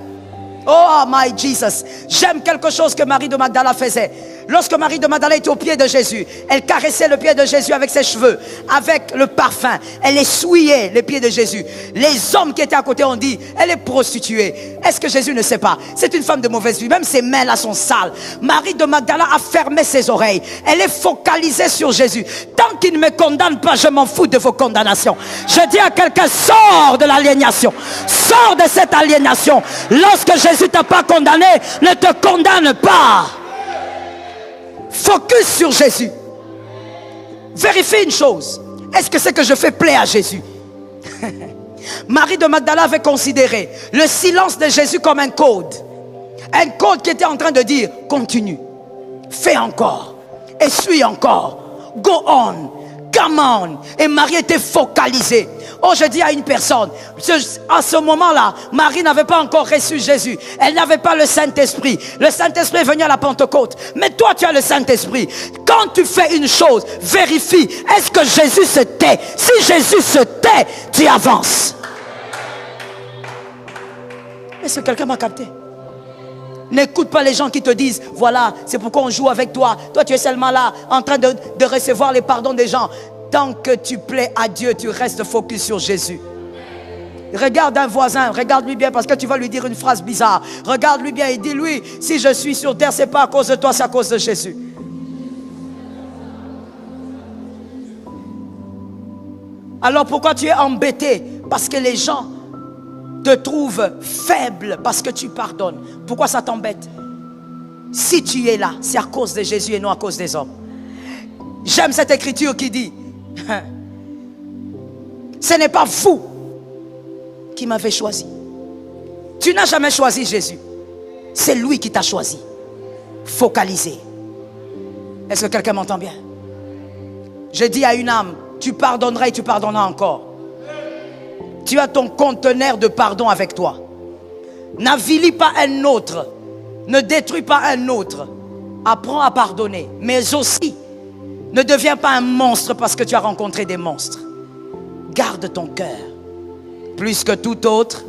Oh my Jesus. J'aime quelque chose que Marie de Magdala faisait. Lorsque Marie de Magdala était au pied de Jésus, elle caressait le pied de Jésus avec ses cheveux, avec le parfum. Elle essuyait les pieds de Jésus. Les hommes qui étaient à côté ont dit, elle est prostituée. Est-ce que Jésus ne sait pas? C'est une femme de mauvaise vie. Même ses mains là sont sales. Marie de Magdala a fermé ses oreilles. Elle est focalisée sur Jésus. Tant qu'il ne me condamne pas, je m'en fous de vos condamnations. Je dis à quelqu'un, sors de l'aliénation. Sors de cette aliénation. Lorsque Jésus ne t'a pas condamné, ne te condamne pas. Focus sur Jésus. Vérifie une chose. Est-ce que ce que je fais plaît à Jésus? Marie de Magdala avait considéré le silence de Jésus comme un code. Un code qui était en train de dire, continue, fais encore, essuie encore, go on, come on. Et Marie était focalisée. Oh, je dis à une personne, à ce moment-là, Marie n'avait pas encore reçu Jésus. Elle n'avait pas le Saint-Esprit. Le Saint-Esprit est venu à la Pentecôte. Mais toi, tu as le Saint-Esprit. Quand tu fais une chose, vérifie. Est-ce que Jésus se tait? Si Jésus se tait, tu avances. Est-ce que quelqu'un m'a capté? N'écoute pas les gens qui te disent, voilà, c'est pourquoi on joue avec toi. Toi, tu es seulement là, en train de recevoir les pardons des gens. Tant que tu plais à Dieu, tu restes focus sur Jésus. Regarde un voisin, regarde-lui bien parce que tu vas lui dire une phrase bizarre. Regarde-lui bien et dis-lui, si je suis sur terre, ce n'est pas à cause de toi, c'est à cause de Jésus. Alors pourquoi tu es embêté? Parce que les gens te trouvent faible parce que tu pardonnes. Pourquoi ça t'embête? Si tu es là, c'est à cause de Jésus et non à cause des hommes. J'aime cette écriture qui dit, ce n'est pas vous qui m'avez choisi. Tu n'as jamais choisi Jésus. C'est lui qui t'a choisi. Focalisé. Est-ce que quelqu'un m'entend bien? Je dis à une âme, tu pardonneras et tu pardonneras encore. Tu as ton conteneur de pardon avec toi. N'avilis pas un autre. Ne détruis pas un autre. Apprends à pardonner. Mais aussi, ne deviens pas un monstre parce que tu as rencontré des monstres. Garde ton cœur. Plus que tout autre.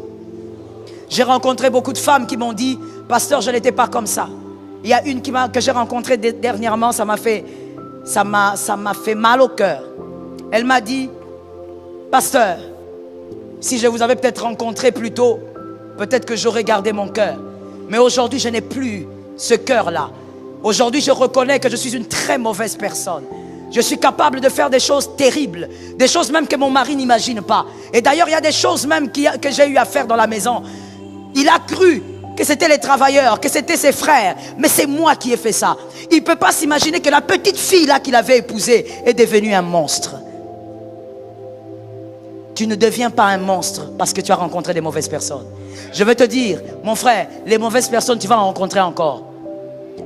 J'ai rencontré beaucoup de femmes qui m'ont dit, pasteur, je n'étais pas comme ça. Il y a une que j'ai rencontrée dernièrement, ça m'a fait mal au cœur. Elle m'a dit, pasteur, si je vous avais peut-être rencontré plus tôt, peut-être que j'aurais gardé mon cœur. Mais aujourd'hui, je n'ai plus ce cœur-là. Aujourd'hui, je reconnais que je suis une très mauvaise personne. Je suis capable de faire des choses terribles, des choses même que mon mari n'imagine pas. Et d'ailleurs, il y a des choses même que j'ai eu à faire dans la maison. Il a cru que c'était les travailleurs, que c'était ses frères, mais c'est moi qui ai fait ça. Il ne peut pas s'imaginer que la petite fille là qu'il avait épousée est devenue un monstre. Tu ne deviens pas un monstre parce que tu as rencontré des mauvaises personnes. Je veux te dire, mon frère, les mauvaises personnes, tu vas en rencontrer encore.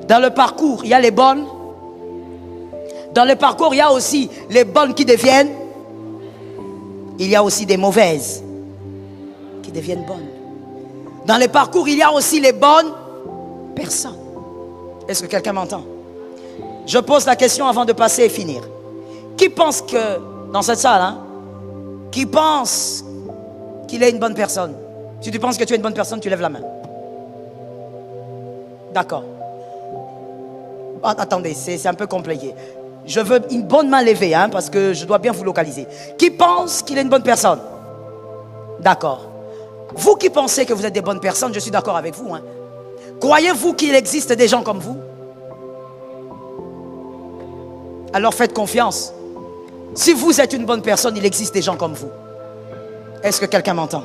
Dans le parcours, il y a les bonnes. Dans le parcours, il y a aussi les bonnes qui deviennent. Il y a aussi des mauvaises qui deviennent bonnes. Dans le parcours, il y a aussi les bonnes personnes. Est-ce que quelqu'un m'entend? Je pose la question avant de passer et finir. Qui pense que, dans cette salle, qui pense qu'il est une bonne personne? Si tu penses que tu es une bonne personne, tu lèves la main. D'accord. Attendez, c'est un peu compliqué. Je veux une bonne main levée, parce que je dois bien vous localiser. Qui pense qu'il est une bonne personne? D'accord. Vous qui pensez que vous êtes des bonnes personnes, je suis d'accord avec vous. Croyez-vous qu'il existe des gens comme vous? Alors faites confiance. Si vous êtes une bonne personne, il existe des gens comme vous. Est-ce que quelqu'un m'entend?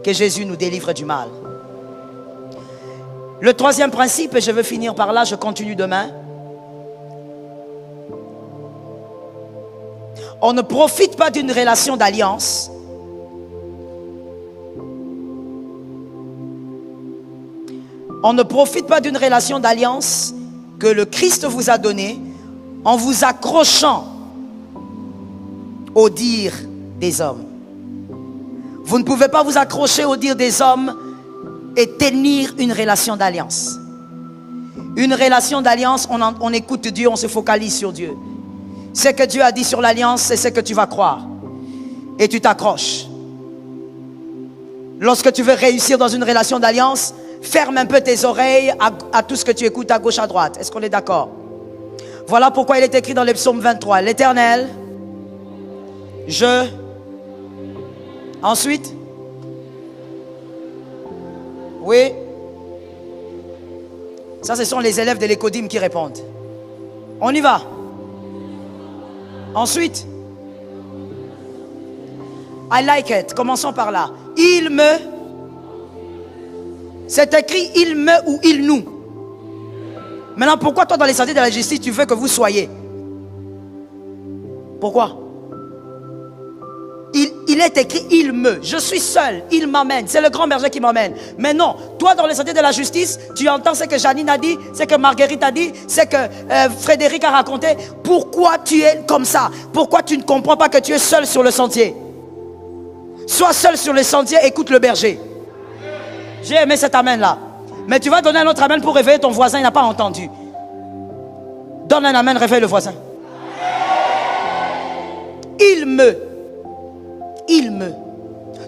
Que Jésus nous délivre du mal. Le troisième principe, et je veux finir par là, je continue demain. On ne profite pas d'une relation d'alliance On ne profite pas d'une relation d'alliance que le Christ vous a donnée en vous accrochant au dire des hommes. Vous ne pouvez pas vous accrocher au dire des hommes et tenir une relation d'alliance. Une relation d'alliance, on écoute Dieu, on se focalise sur Dieu. Ce que Dieu a dit sur l'alliance, c'est ce que tu vas croire. Et tu t'accroches. Lorsque tu veux réussir dans une relation d'alliance, ferme un peu tes oreilles à tout ce que tu écoutes à gauche, à droite. Est-ce qu'on est d'accord? Voilà pourquoi il est écrit dans le psaume 23. L'Éternel, Ensuite, oui. Ça, ce sont les élèves de l'écodime qui répondent. On y va. Ensuite, I like it. Commençons par là. Il me. C'est écrit il me ou il nous. Maintenant, pourquoi toi, dans les sentiers de la justice, tu veux que vous soyez? Pourquoi? Il est écrit il me. Je suis seul. Il m'amène. C'est le grand berger qui m'amène. Mais non, toi, dans les sentiers de la justice, tu entends ce que Janine a dit, ce que Marguerite a dit, ce que Frédéric a raconté. Pourquoi tu es comme ça? Pourquoi tu ne comprends pas que tu es seul sur le sentier? Sois seul sur le sentier, écoute le berger. J'ai aimé cet amen là. Mais tu vas donner un autre amen pour réveiller ton voisin, il n'a pas entendu. Donne un amen, réveille le voisin. Il me.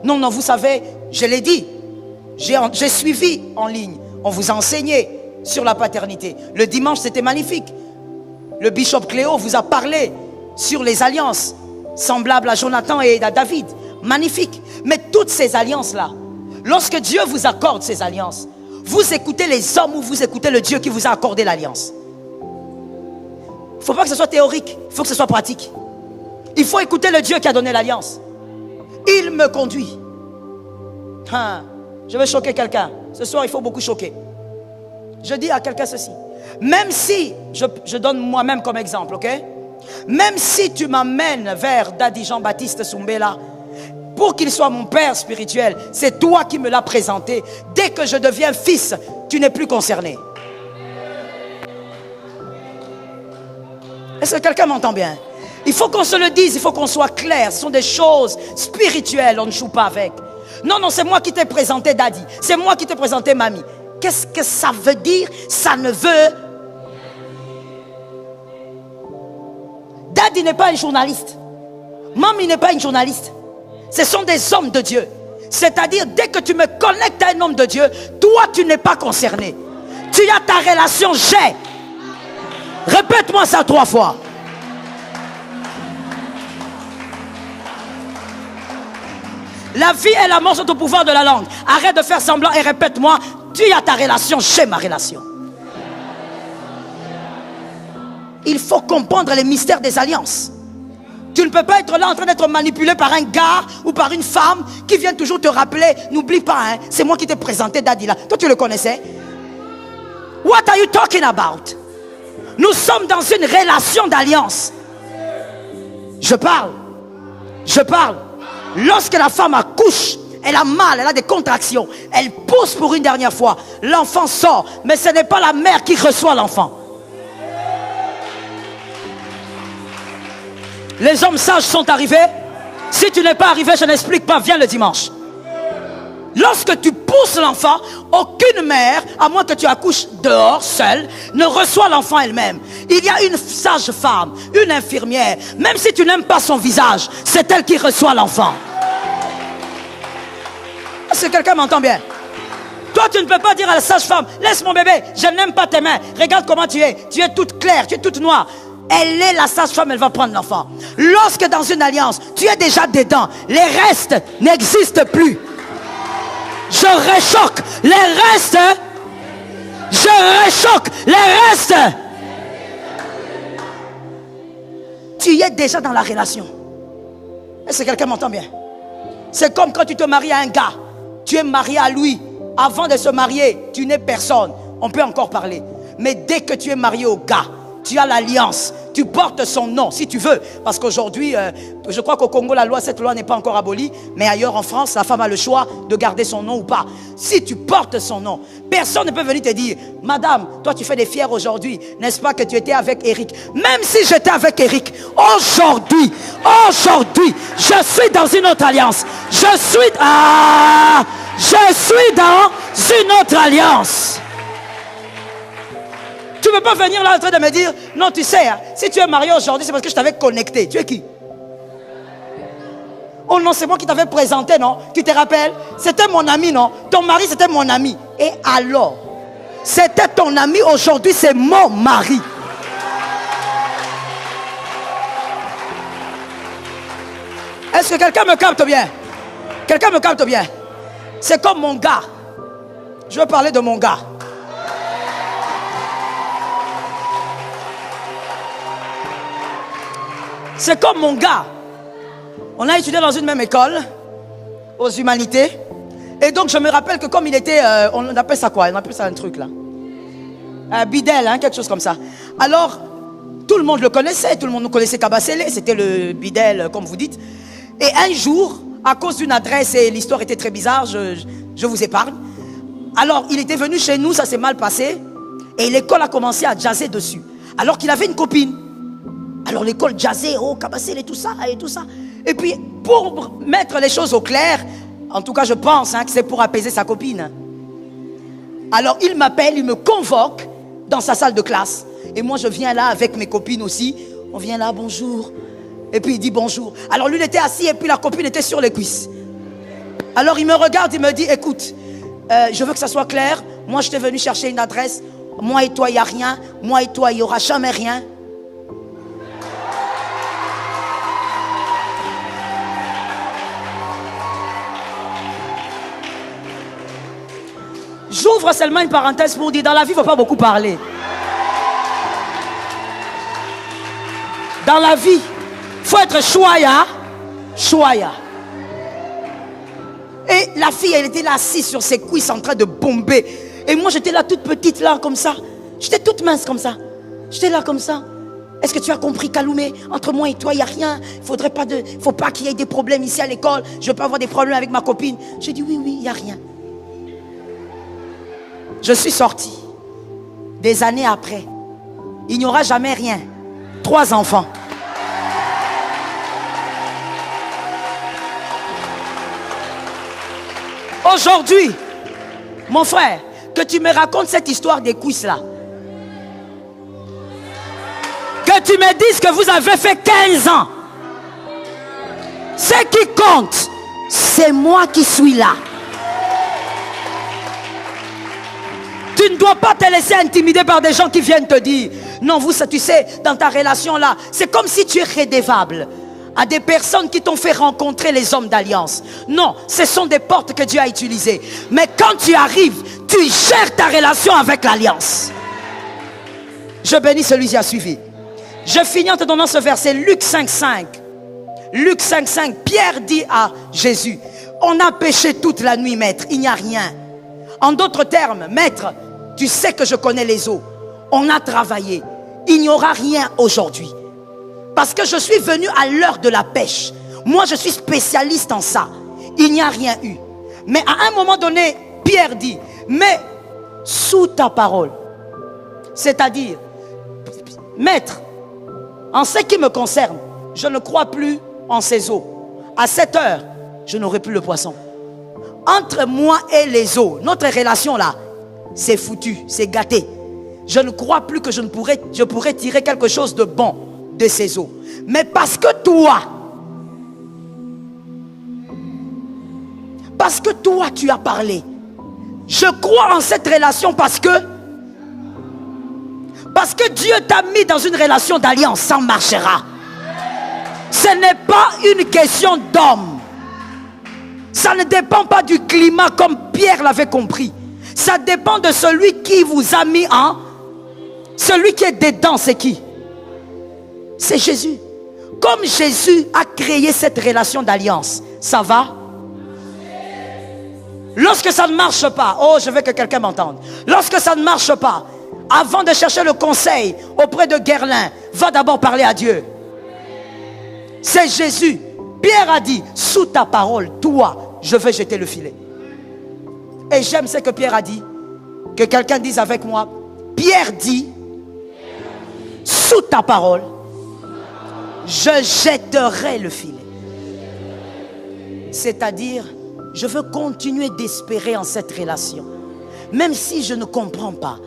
Non, vous savez, je l'ai dit. J'ai suivi en ligne. On vous a enseigné sur la paternité. Le dimanche, c'était magnifique. Le bishop Cléo vous a parlé sur les alliances semblables à Jonathan et à David. Magnifique. Mais toutes ces alliances-là, lorsque Dieu vous accorde ces alliances, vous écoutez les hommes ou vous écoutez le Dieu qui vous a accordé l'alliance. Il ne faut pas que ce soit théorique, il faut que ce soit pratique. Il faut écouter le Dieu qui a donné l'alliance. Il me conduit. Je vais choquer quelqu'un. Ce soir, il faut beaucoup choquer. Je dis à quelqu'un ceci. Même si, je donne moi-même comme exemple, ok? Même si tu m'amènes vers Daddy Jean-Baptiste Soumbela, pour qu'il soit mon père spirituel, c'est toi qui me l'as présenté. Dès que je deviens fils, tu n'es plus concerné. Est-ce que quelqu'un m'entend bien? Il faut qu'on se le dise, il faut qu'on soit clair. Ce sont des choses spirituelles, on ne joue pas avec. Non, c'est moi qui t'ai présenté Daddy. C'est moi qui t'ai présenté Mamie. Qu'est-ce que ça veut dire? Ça ne veut... Daddy n'est pas un journaliste. Mamie n'est pas une journaliste. Ce sont des hommes de Dieu. C'est-à-dire, dès que tu me connectes à un homme de Dieu, toi, tu n'es pas concerné. Tu as ta relation, j'ai. Répète-moi ça 3 fois. La vie et la mort sont au pouvoir de la langue. Arrête de faire semblant et répète-moi. Dis à ta relation, j'ai ma relation. Il faut comprendre les mystères des alliances. Tu ne peux pas être là en train d'être manipulé par un gars ou par une femme qui vient toujours te rappeler, n'oublie pas, hein, c'est moi qui t'ai présenté Dadila. Toi tu le connaissais? What are you talking about? Nous sommes dans une relation d'alliance. Je parle. Lorsque la femme accouche, elle a mal, elle a des contractions, elle pousse pour une dernière fois, l'enfant sort, mais ce n'est pas la mère qui reçoit l'enfant. Les hommes sages sont arrivés. Si tu n'es pas arrivé, je n'explique pas, viens le dimanche. Lorsque tu pousses l'enfant, aucune mère, à moins que tu accouches dehors, seule, ne reçoit l'enfant elle-même. Il y a une sage femme, une infirmière, même si tu n'aimes pas son visage, c'est elle qui reçoit l'enfant. Est-ce que quelqu'un m'entend bien? Toi, tu ne peux pas dire à la sage femme, laisse mon bébé, je n'aime pas tes mains, regarde comment tu es toute claire, tu es toute noire. Elle est la sage-femme, elle va prendre l'enfant. Lorsque dans une alliance, tu es déjà dedans, les restes n'existent plus. Je réchoque les restes. Je réchoque les restes. Tu es déjà dans la relation. Est-ce que quelqu'un m'entend bien? C'est comme quand tu te maries à un gars. Tu es marié à lui. Avant de se marier, tu n'es personne. On peut encore parler. Mais dès que tu es marié au gars, tu as l'alliance, tu portes son nom si tu veux. Parce qu'aujourd'hui, je crois qu'au Congo, cette loi n'est pas encore abolie. Mais ailleurs en France, la femme a le choix de garder son nom ou pas. Si tu portes son nom, personne ne peut venir te dire, madame, toi tu fais des fiers aujourd'hui. N'est-ce pas que tu étais avec Eric? Même si j'étais avec Eric, aujourd'hui, je suis dans une autre alliance. Je suis dans une autre alliance. Tu ne peux pas venir là en train de me dire, non tu sais, hein, si tu es marié aujourd'hui, c'est parce que je t'avais connecté. Tu es qui? Oh non, c'est moi qui t'avais présenté, non? Tu te rappelles? C'était mon ami, non? Ton mari, c'était mon ami. Et alors? C'était ton ami, aujourd'hui, c'est mon mari. Est-ce que quelqu'un me capte bien? Quelqu'un me capte bien? C'est comme mon gars. Je veux parler de mon gars. C'est comme mon gars. On a étudié dans une même école, aux humanités. Et donc je me rappelle que comme il était, on appelle ça quoi? On appelle ça un truc là. Bidel, hein, quelque chose comme ça. Alors, tout le monde le connaissait. Tout le monde connaissait Kabasele. C'était le Bidel, comme vous dites. Et un jour, à cause d'une adresse, et l'histoire était très bizarre, je vous épargne. Alors, il était venu chez nous, ça s'est mal passé. Et l'école a commencé à jazzer dessus. Alors qu'il avait une copine. Alors l'école jazzait, oh Kabasele et tout ça, et tout ça. Et puis pour mettre les choses au clair, en tout cas je pense que c'est pour apaiser sa copine. Alors il m'appelle, il me convoque dans sa salle de classe. Et moi je viens là avec mes copines aussi. On vient là, bonjour. Et puis il dit bonjour. Alors lui il était assis et puis la copine était sur les cuisses. Alors il me regarde, il me dit, écoute, je veux que ça soit clair. Moi je t'ai venu chercher une adresse. Moi et toi il n'y a rien. Moi et toi il n'y aura jamais rien. J'ouvre seulement une parenthèse pour dire, dans la vie, il ne faut pas beaucoup parler. Dans la vie, il faut être choya. Et la fille, elle était là assise sur ses cuisses en train de bomber. Et moi, j'étais là toute petite, là, comme ça. J'étais toute mince, comme ça. J'étais là, comme ça. Est-ce que tu as compris, Kaloumé? Entre moi et toi, il n'y a rien. Il faut pas qu'il y ait des problèmes ici à l'école. Je ne veux pas avoir des problèmes avec ma copine. J'ai dit, oui, il n'y a rien. Je suis sorti. Des années après, il n'y aura jamais rien. 3 enfants. Aujourd'hui, mon frère, que tu me racontes cette histoire des cuisses là. Que tu me dises que vous avez fait 15 ans. Ce qui compte, c'est moi qui suis là. Tu ne dois pas te laisser intimider par des gens qui viennent te dire, non, vous, ça, tu sais, dans ta relation là, c'est comme si tu es redevable à des personnes qui t'ont fait rencontrer les hommes d'alliance. Non, ce sont des portes que Dieu a utilisées. Mais quand tu arrives, tu gères ta relation avec l'alliance. Je bénis celui qui a suivi. Je finis en te donnant ce verset, Luc 5,5. Luc 5,5, Pierre dit à Jésus, on a péché toute la nuit, maître, il n'y a rien. En d'autres termes, maître, tu sais que je connais les eaux. On a travaillé, il n'y aura rien aujourd'hui. Parce que je suis venu à l'heure de la pêche. Moi, je suis spécialiste en ça. Il n'y a rien eu. Mais à un moment donné, Pierre dit, mais sous ta parole. C'est-à-dire, maître, en ce qui me concerne, je ne crois plus en ces eaux. À cette heure, je n'aurai plus le poisson. Entre moi et les eaux, notre relation là, c'est foutu, c'est gâté. Je ne crois plus que je pourrais tirer quelque chose de bon de ces eaux. Mais parce que toi tu as parlé, je crois en cette relation parce que Dieu t'a mis dans une relation d'alliance, ça marchera. Ce n'est pas une question d'homme. Ça ne dépend pas du climat comme Pierre l'avait compris. Ça dépend de celui qui vous a mis en... Celui qui est dedans, c'est qui? C'est Jésus. Comme Jésus a créé cette relation d'alliance, ça va? Lorsque ça ne marche pas, oh, je veux que quelqu'un m'entende. Lorsque ça ne marche pas, avant de chercher le conseil auprès de Guerlain, va d'abord parler à Dieu. C'est Jésus. Pierre a dit, sous ta parole, toi, je vais jeter le filet. Et j'aime ce que Pierre a dit. Que quelqu'un dise avec moi, Pierre dit, sous ta parole, je jetterai le filet. C'est-à-dire, je veux continuer d'espérer en cette relation. Même si je ne comprends pas.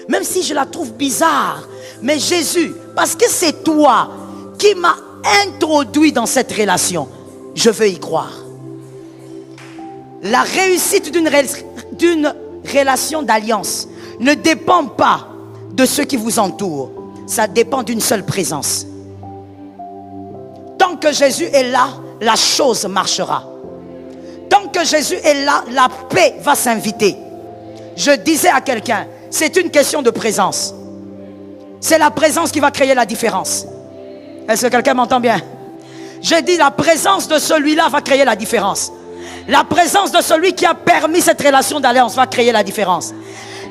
Même si je la trouve bizarre. Mais Jésus, parce que c'est toi qui m'as introduit dans cette relation, je veux y croire. La réussite d'une relation d'alliance ne dépend pas de ceux qui vous entourent. Ça dépend d'une seule présence. Tant que Jésus est là, la chose marchera. Tant que Jésus est là, la paix va s'inviter. Je disais à quelqu'un, c'est une question de présence. C'est la présence qui va créer la différence. Est-ce que quelqu'un m'entend bien? J'ai dit la présence de celui-là va créer la différence. La présence de celui qui a permis cette relation d'alliance va créer la différence.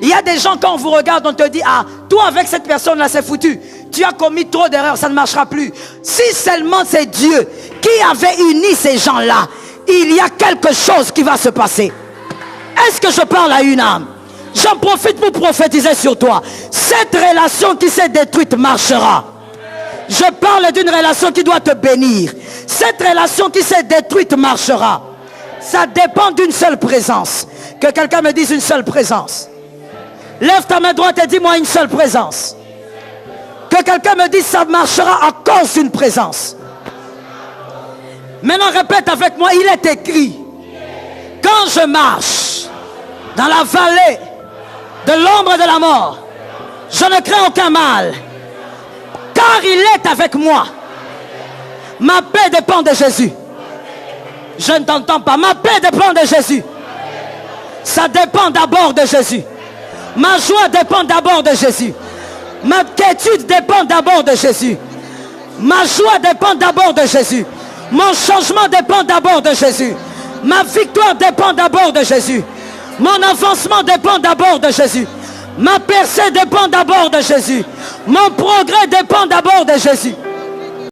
Il y a des gens, quand on vous regarde, on te dit, ah, toi avec cette personne-là, c'est foutu. Tu as commis trop d'erreurs, ça ne marchera plus. Si seulement c'est Dieu qui avait uni ces gens-là, il y a quelque chose qui va se passer. Est-ce que je parle à une âme? J'en profite pour prophétiser sur toi. Cette relation qui s'est détruite marchera. Je parle d'une relation qui doit te bénir. Cette relation qui s'est détruite marchera. Ça dépend d'une seule présence. Que quelqu'un me dise une seule présence. Lève ta main droite et dis-moi une seule présence. Que quelqu'un me dise ça marchera à cause d'une présence. Maintenant répète avec moi, il est écrit. Quand je marche dans la vallée de l'ombre de la mort, je ne crains aucun mal. Car il est avec moi. Ma paix dépend de Jésus. Je ne t'entends pas. Ma paix dépend de Jésus. Ça dépend d'abord de Jésus. Ma joie dépend d'abord de Jésus. Ma quiétude dépend d'abord de Jésus. Ma joie dépend d'abord de Jésus. Mon changement dépend d'abord de Jésus. Ma victoire dépend d'abord de Jésus. Mon avancement dépend d'abord de Jésus. Ma percée dépend d'abord de Jésus. Mon progrès dépend d'abord de Jésus.